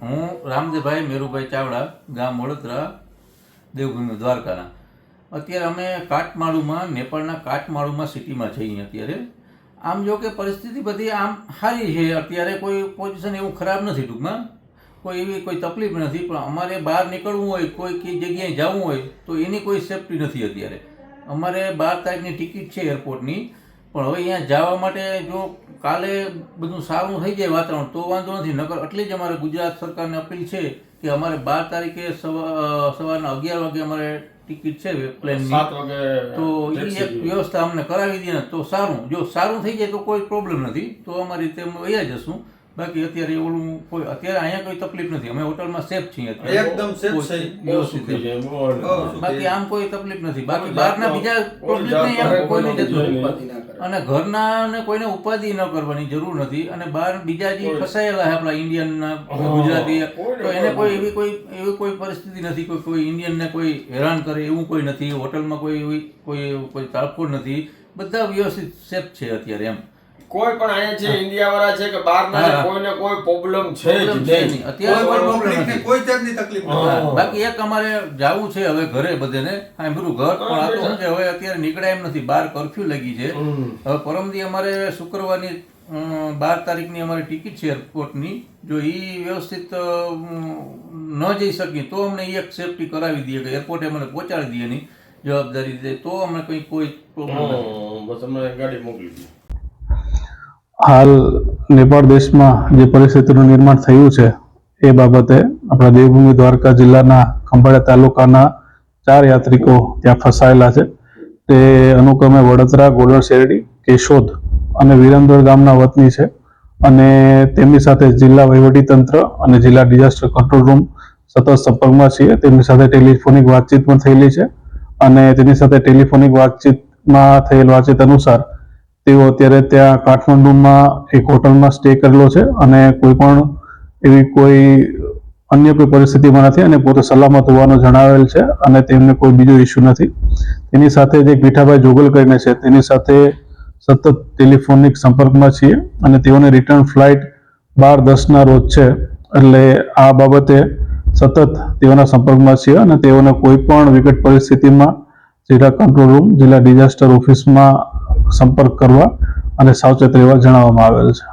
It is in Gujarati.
હું રામદેવભાઈ મેરુભાઈ ચાવડા, ગામ વડોદરા, દેવભૂમિ દ્વારકાના. અત્યારે અમે કાઠમાળુમાં, નેપાળના કાઠમાળુમાં સિટીમાં છીએ અત્યારે. આમ જો કે પરિસ્થિતિ બધી આમ સારી છે અત્યારે, કોઈ પોઝિશન એવું ખરાબ નથી, ટૂંકમાં કોઈ એવી કોઈ તકલીફ નથી. પણ અમારે બહાર નીકળવું હોય, કોઈ કઈ જગ્યાએ જવું હોય તો એની કોઈ સેફટી નથી અત્યારે. અમારે 12 તારીખની ટિકિટ છે એરપોર્ટની, પણ હવે અહીંયા જવા માટે જો કાલે બધું સારું થઈ જાય વાતાવરણ તો વાંધો નથી. નકર એટલી જ અમારે ગુજરાત સરકારને અપીલ છે કે અમારે 12 તારીખે સવારના 11 વાગે અમારે ટિકિટ છે પ્લેનની, તો એ એક વ્યવસ્થા અમને કરાવી દે ને તો સારું. જો સારું થઈ જાય તો કોઈ પ્રોબ્લેમ નથી, તો અમારી રીતે અમે વયા જશું. બાકી અત્યારે ઓલું કોઈ અત્યારે અહીંયા કોઈ તકલીફ નથી. અમે હોટલમાં સેફ છીએ અત્યારે, એકદમ સેફ છે. બાકી આમ કોઈ તકલીફ નથી. બાકી બહારના બીજા પ્રોબ્લેમ નહીં, એમ કોઈને જતું અને ઘરના ને કોઈને ઉપાધિ ન કરવાની જરૂર નથી. અને બહાર બીજા જે ફસાયેલા છે આપણા ઇન્ડિયન ગુજરાતી, તો એને કોઈ એવી કોઈ પરિસ્થિતિ નથી. કોઈ ઇન્ડિયનને કોઈ હેરાન કરે એવું કોઈ નથી. હોટલમાં કોઈ તાળફોડ નથી. બધા વ્યવસ્થિત સેફ છે અત્યારે. એમ કોઈ પણ અહીંયા છે ઇન્ડિયા વાળા છે કે બહાર ના, કોઈને કોઈ પ્રોબ્લેમ છે જ નહીં અત્યારે, કોઈ જાતની તકલીફ નથી. બાકી એક અમારે જવું છે હવે ઘરે બધાને, સાંભળ્યું ઘર, પણ આ તો શું છે હવે અત્યારે નીકળાય એમ નથી, બહાર કર્ફ્યુ લાગી છે. હવે પરમદી અમારે શુક્રવારની 12 તારીખની અમારી ટિકિટ છે એરપોર્ટની. જો એ વ્યવસ્થિત ન જઈ શકી તો અમને એક સેફટી કરાવી દઈએ કે એરપોર્ટે મને પહોંચાડી દે એની જવાબદારી દે, તો અમને કોઈ પ્રોબ્લેમ નથી. બસ અમને ગાડી મોકલી દે. હાલ નેપાળ દેશમાં જે પરિસ્થિતિનું નિર્માણ થયું છે એ બાબતે આપણા દેવભૂમિ દ્વારકા જિલ્લાના ખંભાળિયા તાલુકાના 4 યાત્રિકો ત્યાં ફસાયેલા છે. તે અનુક્રમે વડોદરા, ગોલર શેરડી, કેશોદ અને વિરમદર ગામના વતની છે. અને તેમની સાથે જિલ્લા વહીવટીતંત્ર અને જિલ્લા ડિઝાસ્ટર કંટ્રોલ રૂમ સતત સંપર્કમાં છીએ. તેમની સાથે ટેલિફોનિક વાતચીત પણ થયેલી છે અને તેની સાથે ટેલિફોનિક વાતચીતમાં થયેલ વાતચીત અનુસાર તેઓ અત્યારે ત્યાં કાઠમંડુમાં એક હોટલમાં સ્ટે કરેલો છે અને કોઈ પણ એવી અન્ય કોઈ પરિસ્થિતિમાં નથી અને પોતે સલામત હોવાનું જણાવેલ છે અને તેમને કોઈ બીજો ઇસ્યુ નથી. તેની સાથે જે મીઠાભાઈ જોગલ કરીને છે તેની સાથે સતત ટેલિફોનિક સંપર્કમાં છીએ અને તેઓને રિટર્ન ફ્લાઇટ 12/10ના રોજ છે. એટલે આ બાબતે સતત તેઓના સંપર્કમાં છીએ અને તેઓને કોઈ પણ વિકટ પરિસ્થિતિમાં જિલ્લા કંટ્રોલ રૂમ, જિલ્લા ડિઝાસ્ટર ઓફિસમાં સંપર્ક કરવા અને સાવચેત રહેવા જણાવવામાં આવેલ છે.